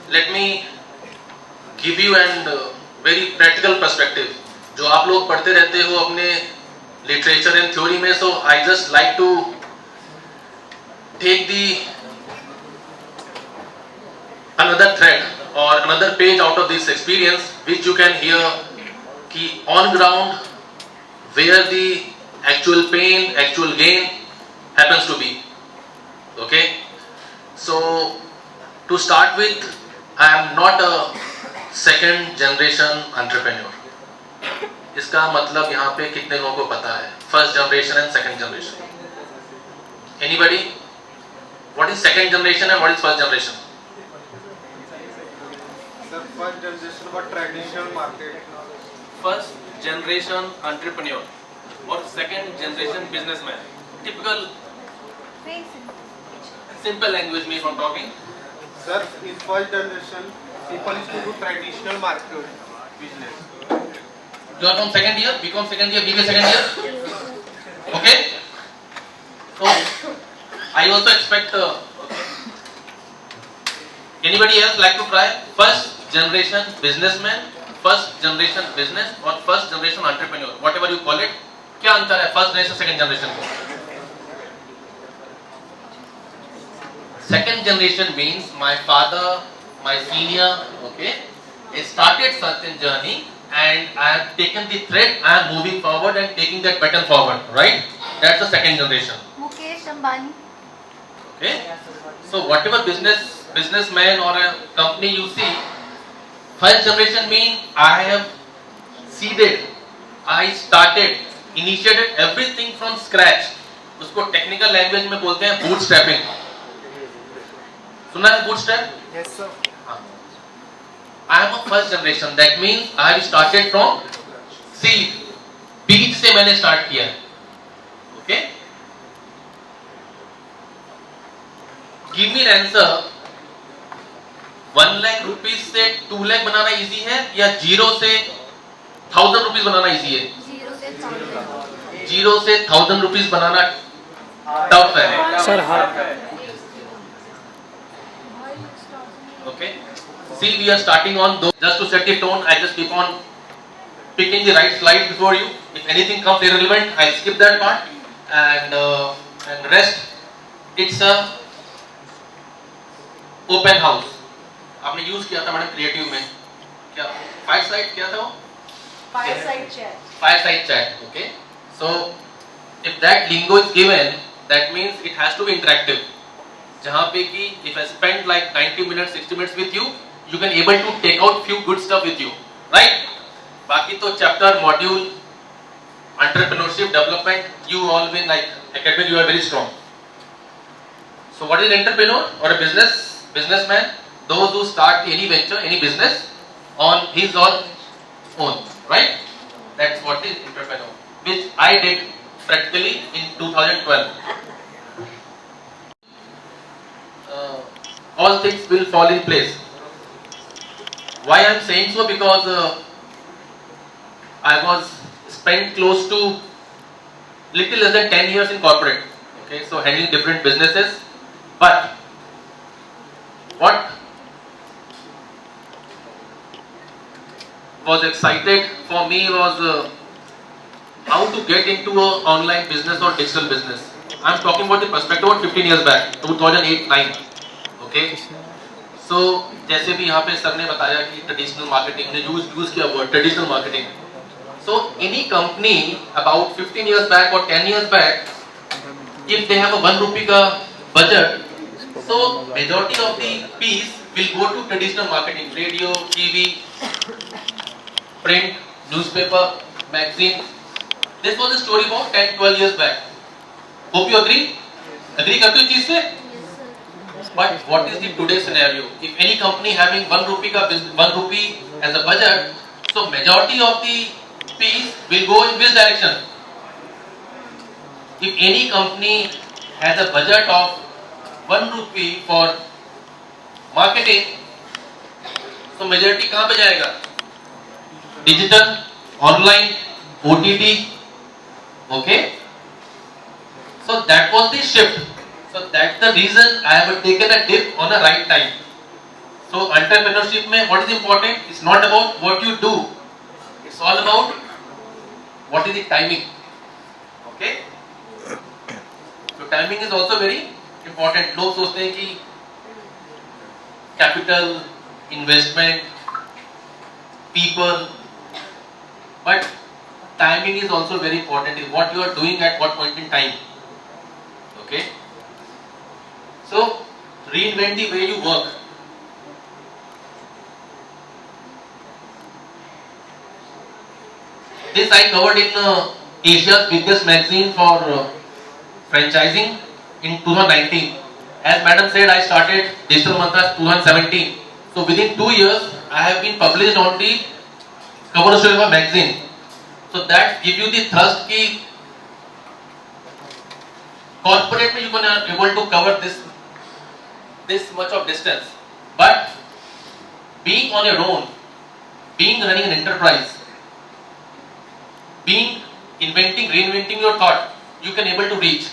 let me give you an very practical perspective जो आप लोग पढ़ते रहते हो अपने literature and theory में. So I just like to take the another thread or another page out of this experience, which you can hear कि on ground where the actual pain, actual gain happens to be. Okay, so to start with, I am not a second generation entrepreneur. इसका मतलब यहाँ पे कितने लोगों को पता है first generation and second generation? Anybody? What is second generation and what is first generation? Sir, first generation was traditional market. First generation entrepreneur और second generation businessman. Typical simple language में हम talking. Sir, in first generation, people used to do traditional market business. You are from second year, BCom second year, BBA second year. Okay. So I also expect. Anybody else like to try first generation businessman, first generation business or first generation entrepreneur, whatever you call it? क्या अंतर है first generation second generation को? Second generation means my father, my senior, okay, he started certain journey and I have taken the thread, I am moving forward and taking that baton forward, right? That's the second generation. Mukesh Ambani. Okay, so whatever businessman or a company you see, first generation mean I have seeded, I started, initiated everything from scratch. उसको technical language में बोलते हैं bootstrapping. सुना है bootstrap? Yes, sir. I am a first generation. That means I have started from seed. बीज से मैंने start किया है. Okay? Give me an answer. 1 lakh rupees से 2 लाख बनाना इजी है या 0 से 1000 रुपीस बनाना इजी है? 0 से 1000 रुपीस बनाना टफ है. Sir hard. Okay. See, we are starting on those. Just to set the tone, I just keep on picking the right slide before you. If anything comes irrelevant, I'll skip that part and rest. It's a open house. आपने use किया था madam creative में क्या? Fireside क्या था वो? Fireside chat. Fireside chat. Okay. So if that lingo is given, that means it has to be interactive. जहाँ पे कि if I spend like 90 minutes, 60 minutes with you, you can able to take out few good stuff with you, right? बाकी तो chapter, module, entrepreneurship, development, you all been like academic, you are very strong. So what is an entrepreneur or a businessman? Those who start any venture, any business on his or own, right? That's what is entrepreneur, which I did practically in 2012. All things will fall in place. Why I am saying so? Because I was spent close to little less than 10 years in corporate. Okay, so handling different businesses. But what was excited for me was how to get into a online business or digital business. I am talking about the perspective of 15 years back, 2008-9. Okay, so जैसे भी यहाँ पे sir ने बताया कि traditional marketing ने use किया word traditional marketing. So any company about 15 years back or 10 years back, if they have a 1 rupee का budget, so majority of the piece will go to traditional marketing, radio, TV, print, newspaper, magazine. This was the story about 10-12 years back. Hope you agree? Agree करते हो इस चीज से? But what is the today scenario? If any company having 1 rupee as a budget, so majority of the piece will go in this direction. If any company has a budget of 1 rupee for marketing, so majority कहाँ पे जाएगा? Digital, online, OTT, okay? So that was the shift. So that's the reason I have taken a dip on a right time. So entrepreneurship में what is important? It's not about what you do. It's all about what is the timing. Okay? So timing is also very important. लोग सोचते हैं कि capital, investment, people, but timing is also very important. Is what you are doing at what point in time. Okay? So reinvent the way you work. This I covered in Asia's biggest magazine for franchising in 2019. As Madam said, I started Digital Mantras 2017. So within 2 years, I have been published on the cover story of a magazine. So that give you the thrust कि corporate में you can able to cover this much of distance. But being on your own, being running an enterprise, being inventing, reinventing your thought, you can able to reach.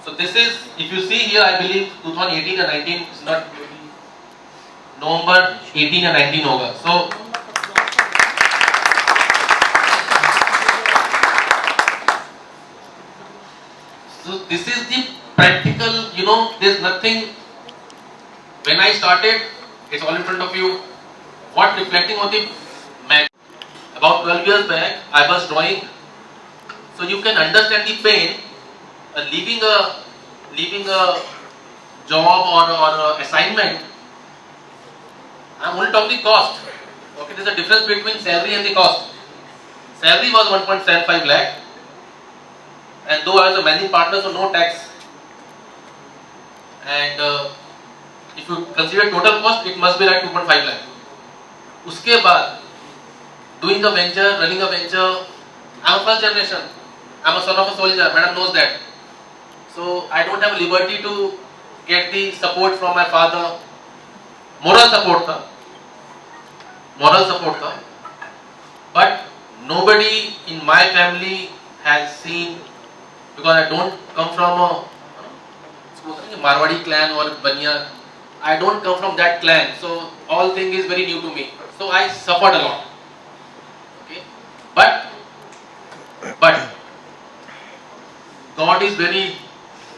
So this is, if you see here, I believe 2018 and 19 is not November 18 and 19 होगा. So this is the practical, there's nothing. When I started, it's all in front of you. What reflecting on the map. About 12 years back, I was drawing. So you can understand the pain. Leaving a job or assignment. I'm only talking the cost. Okay, there's a difference between salary and the cost. Salary was 1.75 lakh, and though I was a managing partner, so no tax. And if you consider total cost, it must be like 2.5 lakh. उसके बाद doing a venture, running a venture, I'm a first generation. I'm a son of a soldier. Madam knows that. So I don't have liberty to get the support from my father. Moral support था. But nobody in my family has seen, because I don't come from a Marwadi clan or Baniya. I don't come from that clan. So all thing is very new to me. So I suffered a lot. Okay, but God is very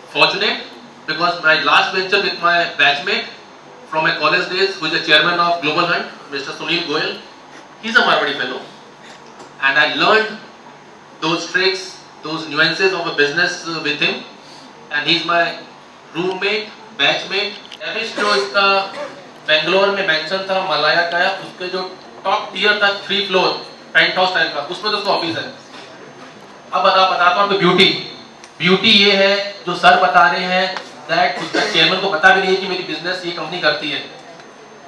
fortunate, because my last venture with my batchmate from my college days, who is the chairman of Global Hunt, Mr. Sunil Goyal, he's a Marwadi fellow, and I learned those tricks, those nuances of a business with him, and he's my roommate, batchmate. Lavish जो इसका बेंगलोर में mention था, मलाया का है, उसके जो top tier था 3 floor paint house type का, उसमें तो उसका ऑफिस है. अब बताता हूँ आपको ब्यूटी ये है जो सर बता रहे हैं, दैट उसका चेयरमैन को पता भी नहीं है कि मेरी बिजनेस ये कंपनी करती है.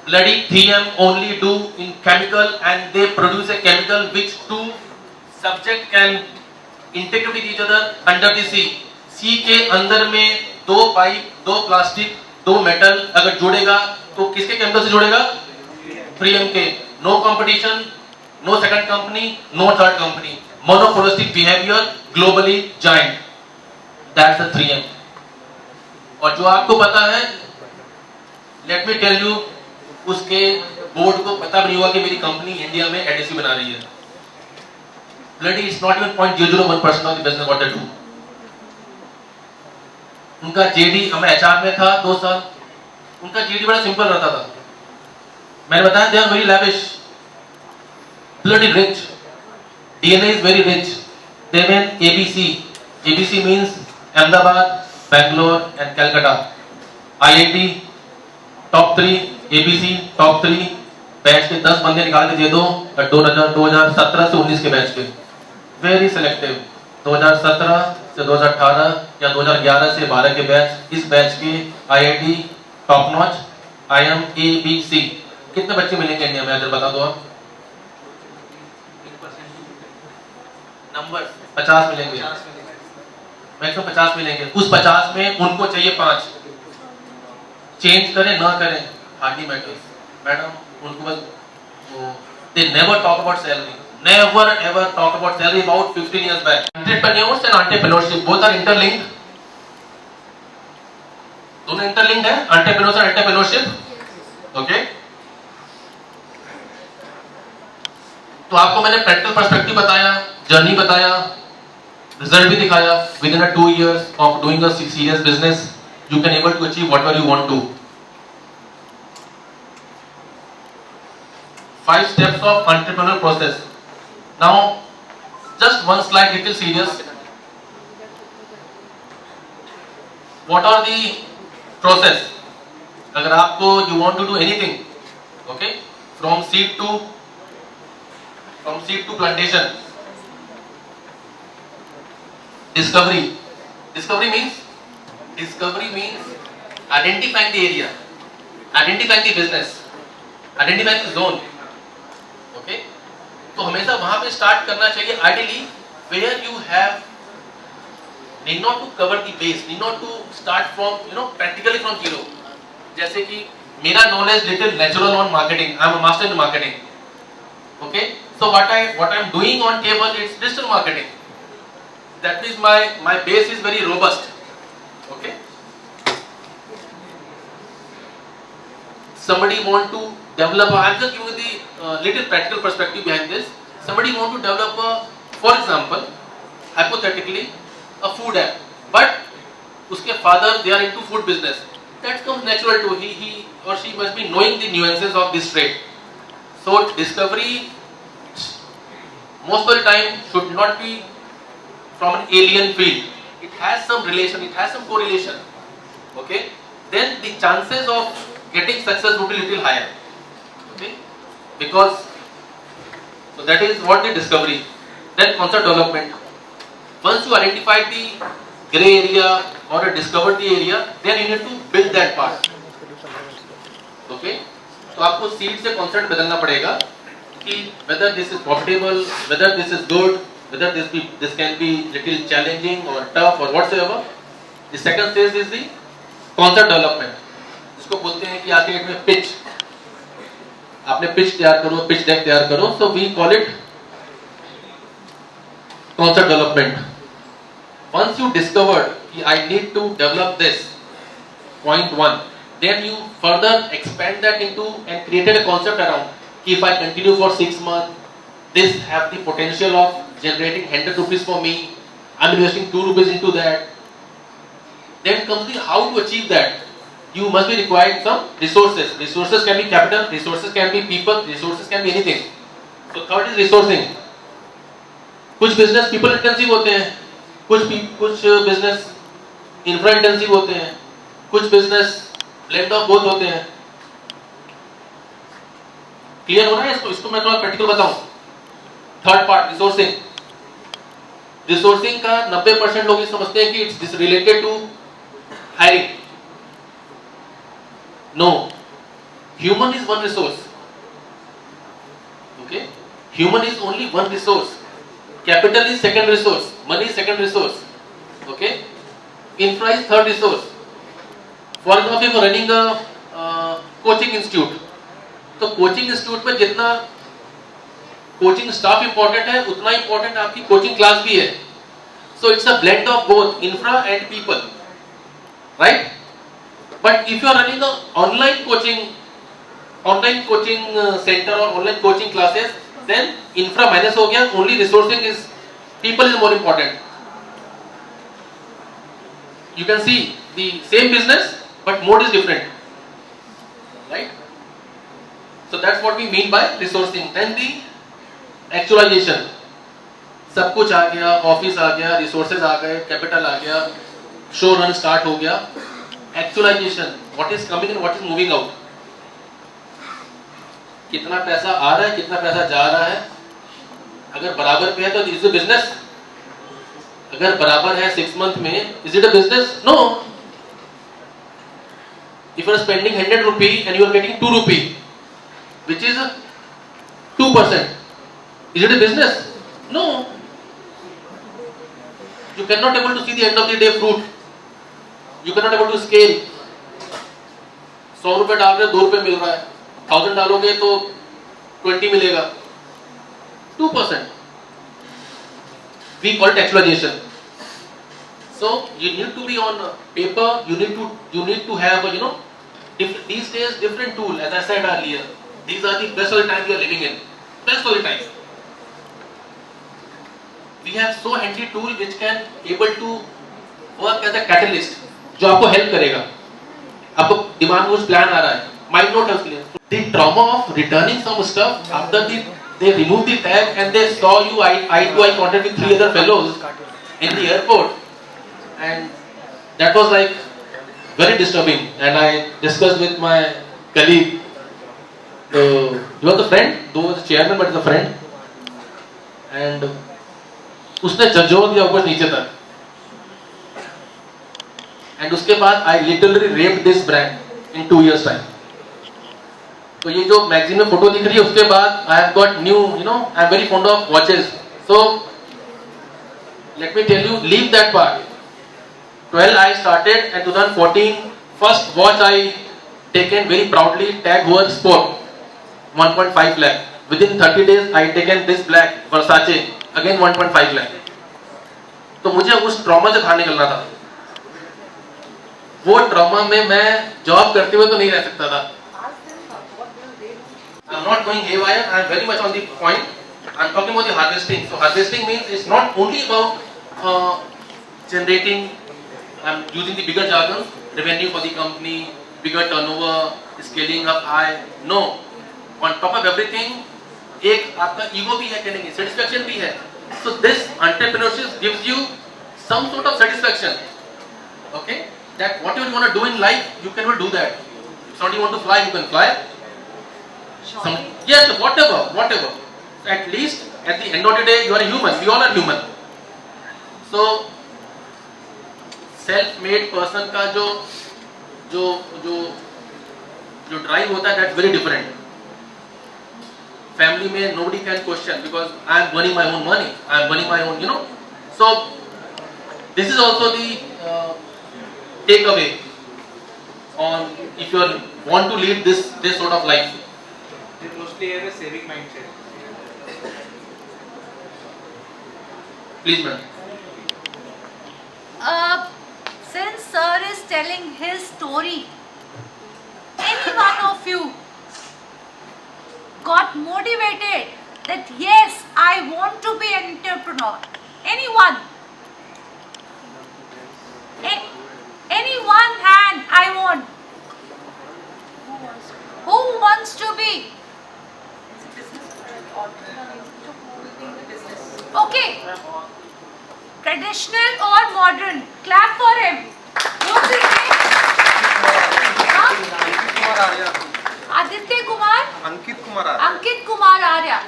Bloody 3M only do in chemical, and they produce a chemical which two subject can integrate with each other under the sea. सी के अंदर में 2 पाइप, 2 प्लास्टिक, 2 मेटल अगर जुड़ेगा तो किसके केमिकल से जुड़ेगा? 3M के. No competition, no second company, no third company. Monopolistic behaviour, globally giant. That's the 3M. और जो आपको पता है, लेट मी टेल यू, उसके बोर्ड को पता भी नहीं हुआ कि मेरी कंपनी इंडिया में एडहेसिव बना रही है. Bloody, it's not even 0.001% of the business what they do. उनका जेडी, मैं एचआर में था 2 साल, उनका जेडी बड़ा सिंपल रहता था. मैंने बताया they are very lavish, bloody rich, DNA is very rich. They went ABC. ABC means Ahmedabad, Bangalore and Calcutta. IIT top 3, ABC top 3. Batch के 10 बंदे निकाल के दे दो 2017 से 19 के बैच के. Very selective. 2017 से 2018 या 2011 से 12 के बैच, इस बैच के IIT टॉप नॉच, IIM-ABC. कितने बच्चे मिलेंगे इंडिया में, अगर बता दो आप? नंबर 50 मिलेंगे, मैक्सिमम 50 मिलेंगे. उस 50 में उनको चाहिए 5. चेंज करें ना करें हार्डली मैटर्स. मैडम उनको बस they never talk about salary, never ever talk about salary. About 15 years back, entrepreneurs and entrepreneurship both are interlinked. दोनों interlinked है, entrepreneurs and entrepreneurship. Okay, तो आपको मैंने प्रैक्टिकल पर्सपेक्टिव बताया, जर्नी बताया, रिजल्ट भी दिखाया. With in 2 years of doing a serious business you can able to achieve whatever you want to. 5 steps of entrepreneurial process. Now just one slide, little serious. What are the process? अगर आपको you want to do anything, okay, from seed to plantation. Discovery means identifying the area, identifying the business, identifying the zone. Okay, तो हमेशा वहां पे start करना चाहिए ideally where you have need not to cover the base, need not to start from practically from zero. जैसे कि मेरा knowledge little natural on marketing, I am a master in marketing. Okay, so what I am doing on table is digital marketing. That means my base is very robust. Okay, somebody want to develop I am just giving the little practical perspective behind this. Somebody want to develop for example, hypothetically a food app, but उसके father they are into food business. That comes natural to he or she must be knowing the nuances of this trade. So discovery most of the time should not be from an alien field. It has some relation, it has some correlation. Okay, then the chances of getting success would be little higher. Okay, because so that is what the discovery. Then concept development. Once you identified the gray area or discovered the area, then you need to build that part. Okay, तो आपको seed से concept बदलना पड़ेगा कि whether this is profitable, whether this is good, whether this can be little challenging or tough or whatsoever. The second stage is the concept development. इसको बोलते हैं कि आज के डेट में pitch. आपने pitch तैयार करो, pitch deck तैयार करो. So we call it concept development. Once you discovered कि I need to develop this, point 1, then you further expand that into and created a concept around. If I continue for 6 months, this have the potential of generating 100 rupees for me. I'm investing 2 rupees into that. Then comes the how to achieve that. You must be required some resources. Resources can be capital, resources can be people, resources can be anything. So third is resourcing. कुछ business people intensive होते हैं, कुछ business infra intensive होते हैं, कुछ business blend of both होते हैं. Clear हो रहा है इसको मैं थोड़ा प्रैक्टिकल बताऊं. Third part resourcing. रिसोर्सिंग का 90% लोग ये समझते हैं कि it's related to hiring. No, human is one resource. Okay, human is only one resource. Capital is second resource, money is second resource. Okay, infra is third resource. For example if running a coaching institute, तो coaching institute में जितना coaching staff important है उतना important आपकी coaching class भी है. So it's a blend of both infra and people, right? But if you are running online coaching centre और online coaching classes, then infra minus हो गया, only resourcing is people is more important. You can see the same business but mode is different, right? So that's what we mean by resourcing. Then the actualization. सब कुछ आ गया, office आ गया, resources आ गए, capital आ गया, show run start हो गया. Actualisation, what is coming and what is moving out. कितना पैसा आ रहा है, कितना पैसा जा रहा है. अगर बराबर पे है तो इज अ बिजनेस. अगर बराबर है 6 मंथ में, is it a business? No. If you are spending 100 rupee and you are getting 2 rupee, which is 2%. Is it a business? No. You cannot able to see the end of the day fruit. You cannot able to scale. 100 रुपए डाल रहे हो 2 रुपए मिल रहा है, 1000 डालोगे तो 20 मिलेगा. 2%. We call it actualization. So you need to be on paper. You need to have these days different tool. As I said earlier, these are the best of the time we are living in. Best of the time. we have so handy tool which can able to work as a catalyst, जो आपको help करेगा. आपको दिमाग में कुछ plan आ रहा है, mind note है उसके लिए. The trauma of returning some stuff after they remove the tag and they saw you eye to eye contact with 3 other fellows in the airport, and that was like very disturbing. And I discussed with my colleague. He was a friend, though was a chairman, but he's a friend. And उसने झकझोर दिया ऊपर नीचे तक. And उसके बाद I literally raped this brand in 2 years time. तो ये जो मैगजीन में फोटो दिख रही है उसके बाद I have got new, I am very fond of watches. So let me tell you, leave that part. 12 I started and 2014 first watch I taken very proudly, tag over sport, 1.5 lakh. Within 30 days I taken this black Versace, again 1.5 lakh. तो मुझे उस trauma से बाहर निकलना था. वो trauma में मैं जॉब करते हुए तो नहीं रह सकता था. I'm not going haywire. I'm very much on the point. I'm talking about the harvesting. So harvesting means it's not only about generating. I'm using the bigger jargon, revenue for the company, bigger turnover, scaling up high. No. On top of everything, एक आपका ego भी है कहेंगे, satisfaction भी है. So this entrepreneurship gives you some sort of satisfaction. Okay? That whatever you want to do in life, you can do that. If somebody want to fly, you can fly. Yes, whatever. At least at the end of the day, you are a human. We all are human. So self-made person का जो drive होता है, that's very different. Family में nobody can question because I am earning my own money. I am earning my own, So this is also the takeaway on if you want to lead this sort of life. They mostly have a saving mindset. Please, ma'am. Since sir is telling his story, any one of you got motivated that yes, I want to be an entrepreneur? Anyone? Any one hand, I want. Who wants to be? Okay. Traditional or modern? Clap for him. What's his name? Aditya Kumar? Ankit Kumar Arya.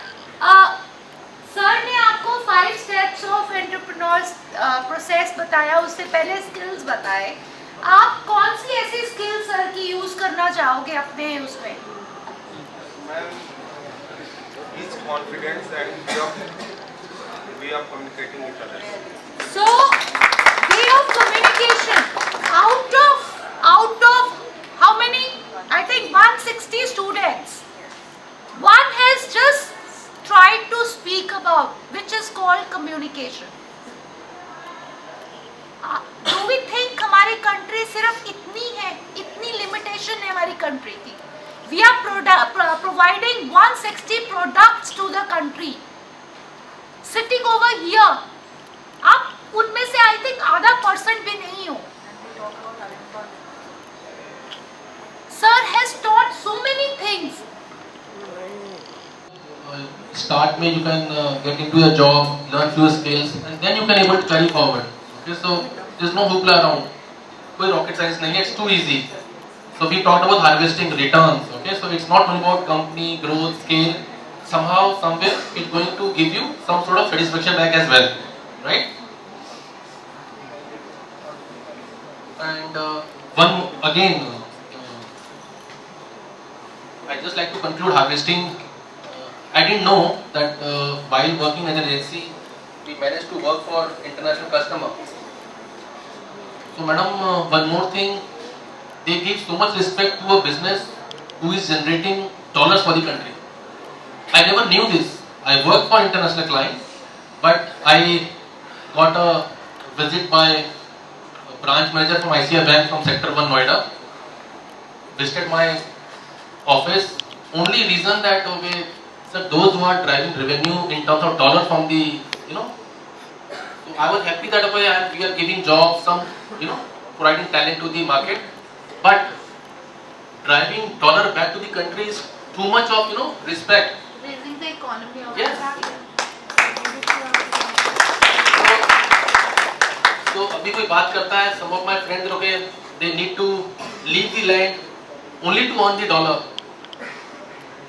Sir ने आपको 5 steps of entrepreneurs process बताया, उससे पहले skills बताए. आप कौन सी ऐसी skills sir की यूज करना चाहोगे अपने उसमें? Is confidence and way of communicating with others. So, way of communication. Out of how many? I think 160 students. One has just tried to speak about, which is called communication. Do we think हमारी country सिर्फ इतनी है, इतनी limitation है हमारी country की? We are providing 160 products to the country. Sitting over here, आप उनमें से I think आधा % भी नहीं हो. Sir has taught so many things. Start में you can get into your job, learn few skills, and then you can able to carry forward. Okay, so there's no hoopla around. कोई rocket science नहीं है, it's too easy. So we talked about harvesting returns. Okay, so it's not only about company growth, scale. Somehow, somewhere, it's going to give you some sort of satisfaction back as well, right? And one again, I just like to conclude harvesting. I didn't know that while working as an agency, we managed to work for international customer. So, madam, one more thing. They give so much respect to a business who is generating dollars for the country. I never knew this. I worked for international client, but I got a visit by a branch manager from ICICI Bank from Sector 1 Noida. Visited my office. Only reason that okay, sir, those who are driving revenue in terms of dollars from the So I was happy that okay, we are giving jobs, some providing talent to the market, but driving dollar back to the country is too much of respect. Raising the economy of Yes. the country. So अभी कोई बात करता है, some of my friends okay, they need to leave the land only to earn the dollar.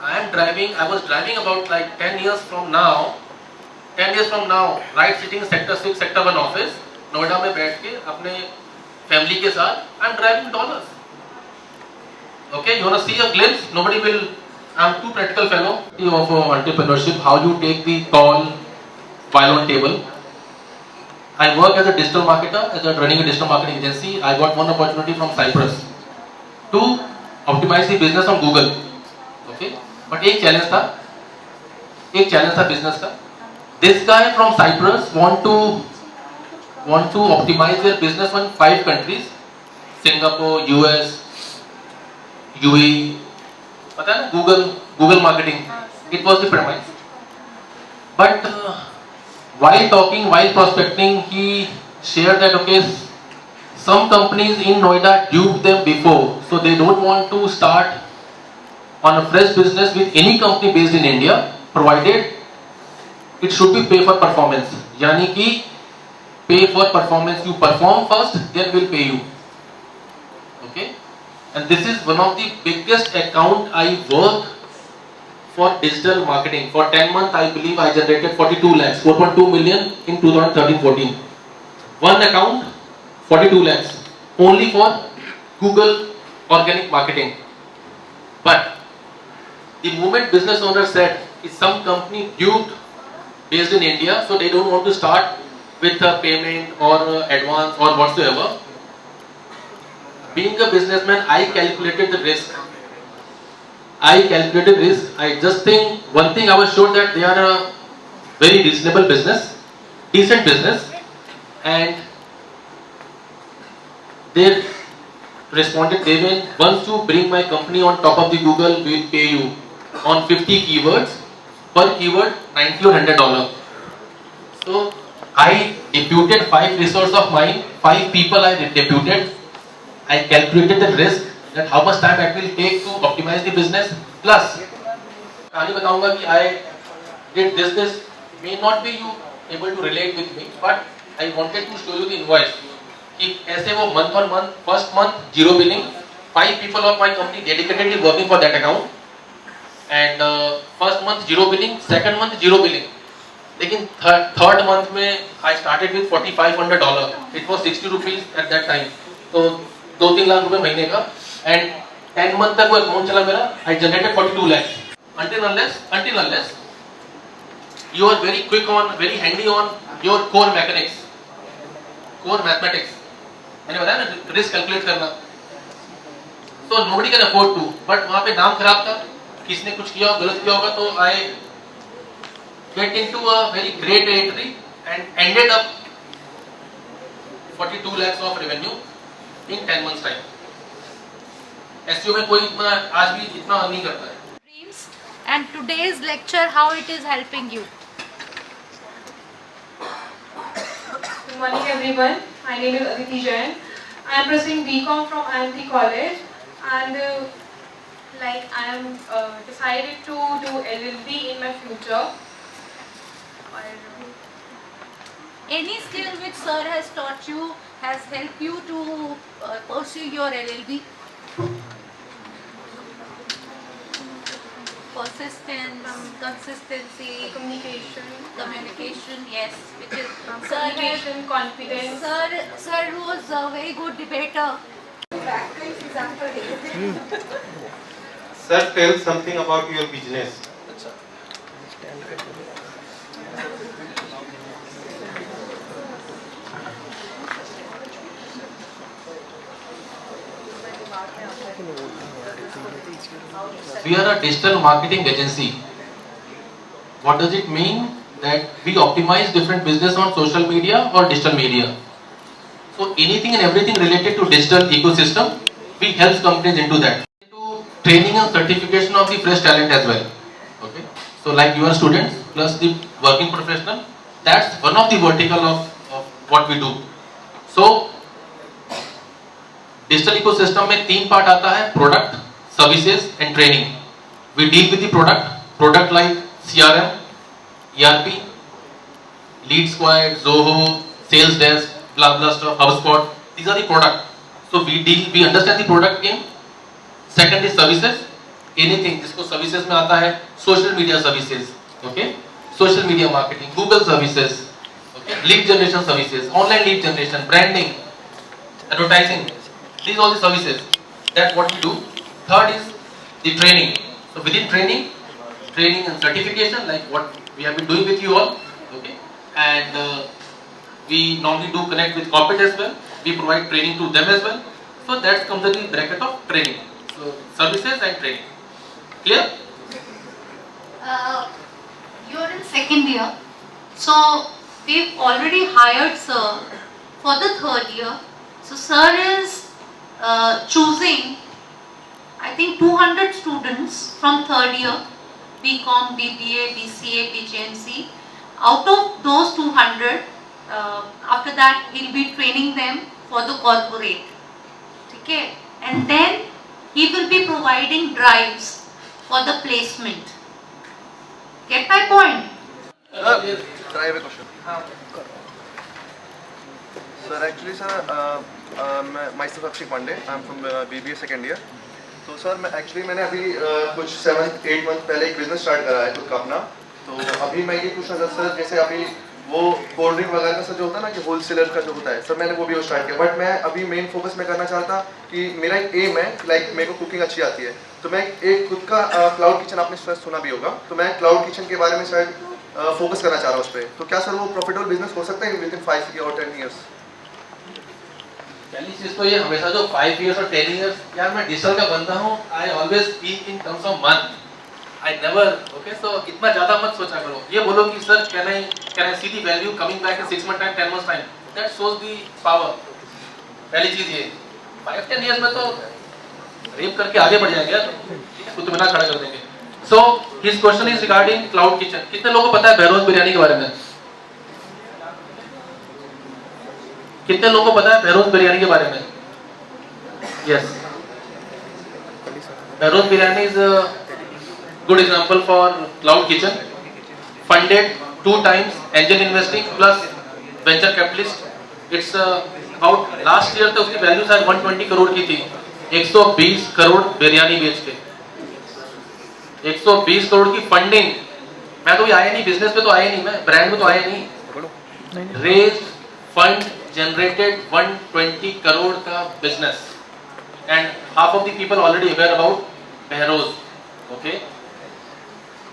I was driving about like 10 years from now, right sitting sector 6, sector 1 office, Noida में बैठ के अपने family के साथ, I'm driving dollars. Okay, you wanna see a glimpse? Nobody will. I'm too practical fellow of entrepreneurship. How you take the call while on table. I work as a digital marketer, running a digital marketing agency. I got one opportunity from Cyprus to optimize the business on Google. Okay, but एक challenge था business का. This guy from Cyprus want to optimize their business on 5 countries: Singapore, US, UAE. पता है ना, Google marketing. It was the premise. But while prospecting, he shared that okay, some companies in Noida duped them before, so they don't want to start on a fresh business with any company based in India, provided it should be pay for performance. यानी कि pay for performance. You perform first, then we'll pay you. Okay, and this is one of the biggest account I work for digital marketing. For 10 months, I believe I generated 42 lakhs, 4.2 million in 2013-14. One account, 42 lakhs, only for Google organic marketing. But the moment business owner said, is some company duped based in India, so they don't want to start with a payment or advance or whatsoever. Being a businessman, I calculated the risk. I just think one thing I was sure that they are a very reasonable business, decent business, and they responded, Devin, once you bring my company on top of the Google, we will pay you on 50 keywords, per keyword $90 or $100. So I deputed 5 resources of mine, 5 people I deputed. I calculated the risk, that how much time it will take to optimize the business. Plus, कहानी बताऊंगा कि I did this may not be you able to relate with me, but I wanted to show you the invoice. कि ऐसे वो month on month, first month zero billing, 5 people of my company dedicatedly working for that account, and first month zero billing, second month zero billing. लेकिन third month में I started with $4,500. It was 60 rupees at that time. तो 2-3 लाख रुपए महीने का, and 10 month तक वो account चला मेरा. I generated 42 lakhs. Until unless you are very quick on, very handy on your core mechanics, core mathematics. मैंने बताया ना, risk calculate करना. So nobody can afford to. But वहाँ पे नाम खराब था, किसने कुछ किया हो, गलत किया होगा, तो I get into a very great territory and ended up 42 lakhs of revenue in 10 months time. SEO में कोई इतना आज भी इतना नहीं करता है. Dreams and today's lecture, how it is helping you? Good morning everyone. My name is Aditi Jain. I am pursuing BCom from IIMT College, and I am decided to do LLB in my future. Any skill which sir has taught you has helped you to pursue your LLB? Persistence, consistency, communication, yes, which is Communication, confidence. Sir was a very good debater. Sir, tell something about your business. We are a digital marketing agency. What does it mean? That we optimize different business on social media or digital media. So anything and everything related to digital ecosystem, we help companies into that. Into training and certification of the fresh talent as well. Okay. So like your students plus the working professional, that's one of the vertical of what we do. So digital ecosystem में 3 part आता है, product, services and training. We deal with the product like CRM, ERP, lead squad, Zoho, sales desk, blah blah stuff, HubSpot. These are the product. So we understand the product game. Second is services. Anything जिसको services में आता है, social media services, okay, social media marketing, Google services, okay, lead generation services, online lead generation, branding, advertising. These are all the services that what we do. Third is the training. So within training and certification, like what we have been doing with you all, okay, and we normally do connect with corporate as well. We provide training to them as well. So that comes in the bracket of training. So services and training. Clear? You're in second year, so we've already hired sir for the third year. So sir is choosing, I think 200 students from third year, BCom, BBA, BCA, BJMC. Out of those 200, after that he'll be training them for the corporate. Okay? And then he will be providing drives for the placement. Get my point? I have a question. Sir, actually, sir, myself Abhishek Pandey. I'm from BBA second year. तो sir मैंने अभी कुछ 7-8 month पहले एक business start करा है खुद का अपना. तो अभी मैं ये पूछना था सर, जैसे अभी वो कोल्ड ड्रिंक वगैरह का सर जो होता है ना कि होलसेलर का जो होता है सर, मैंने वो भी स्टार्ट किया. बट मैं अभी मेन फोकस में करना चाहता कि मेरा एक एम है, लाइक मेरे को कुकिंग अच्छी आती है, तो मैं एक खुद का क्लाउड किचन, आपने शायद सुना भी होगा, तो मैं क्लाउड किचन के बारे में शायद फोकस करना चाह रहा हूँ उस पर. तो क्या सर वो प्रॉफिटेबल बिजनेस हो सकता है विद इन 5 और 10 ईयर्स? पहली चीज तो ये, हमेशा जो 5 years और 10 years, यार मैं डिजिटल का बंदा हूँ. I always speak in terms of month. I never, okay, so इतना ज्यादा मत सोचा करो. ये बोलो कि sir can I see the value coming back in 6 months time, 10 months time. That shows the power. पहली चीज ये. 5-10 years में तो रेप करके आगे बढ़ जाएंगे यार, खुद बिना खड़ा कर देंगे. So his question is regarding cloud kitchen. कितने लोगों को पता है बहरोज बिरयानी के बारे में? कितने लोगों को पता है बहरोज बिरयानी के बारे में? Yes, Behroz biryani is good example for cloud kitchen. Funded 2 times angel investing plus venture capitalist. It's about, last year तो उसकी वैल्यू शायद 120 करोड़ की थी. 120 करोड़ बिरयानी बेच के 120 करोड़ की फंडिंग. मैं तो आया नहीं बिजनेस पे, तो आया नहीं, मैं ब्रांड में तो आया नहीं. रेज फंड generated 120 crore का business, and half of the people already aware about Behroz. Okay,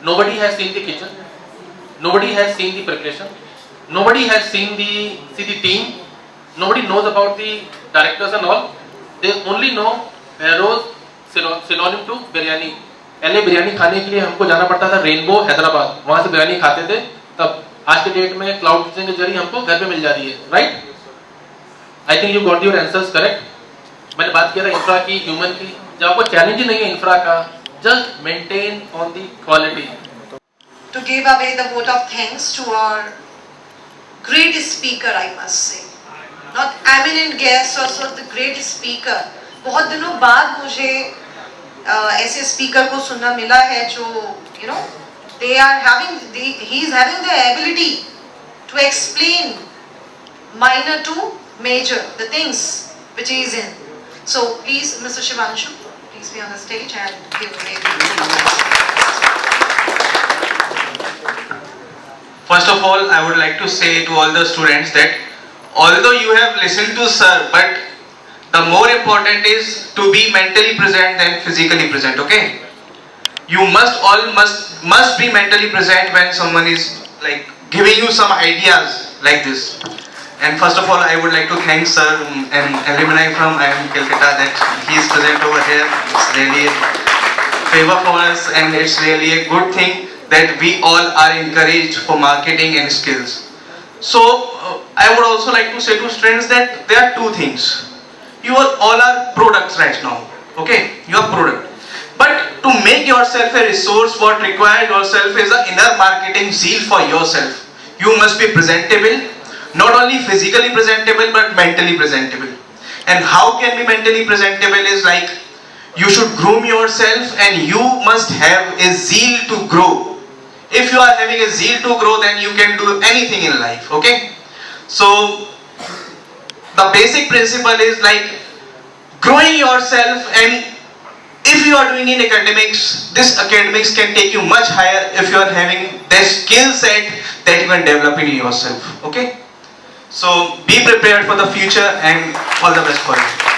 nobody has seen the kitchen, nobody has seen the preparation, nobody has seen the team, nobody knows about the directors and all. They only know Behroz synonym to biryani. पहले बिरयानी खाने के लिए हमको जाना पड़ता था rainbow Hyderabad, वहां से बिरयानी खाते थे. तब आज के डेट में क्लाउड किचन के जरिए हमको घर पे मिल जा रही है, right? I think you got your answers correct. मैंने बात किया था इंफ्रा की, ह्यूमन की. जब आपको चैलेंज ही नहीं है इंफ्रा का, just maintain on the quality. To give away the vote of thanks to our great speaker, I must say, not eminent guest, also the great speaker. बहुत दिनों बाद मुझे ऐसे स्पीकर को सुनना मिला है जो he is having the ability to explain minor to major, the things which he is in. So please, Mr. Shivanshu, please be on the stage and give away. First of all, I would like to say to all the students that although you have listened to sir, but the more important is to be mentally present than physically present. Okay? You must be mentally present when someone is like giving you some ideas like this. And first of all, I would like to thank sir and alumni from IIM Calcutta that he is present over here. It's really a favor for us, and it's really a good thing that we all are encouraged for marketing and skills. So I would also like to say to students that there are 2 things. You all are products right now. Okay, you are product. But to make yourself a resource, what required yourself is an inner marketing zeal for yourself. You must be presentable. not only physically presentable but mentally presentable. And how can be mentally presentable is like, you should groom yourself and you must have a zeal to grow. If you are having a zeal to grow, then you can do anything in life, okay? So the basic principle is like growing yourself, and if you are doing in academics, this academics can take you much higher if you are having the skill set that you can develop in yourself, okay? So be prepared for the future and all the best for you.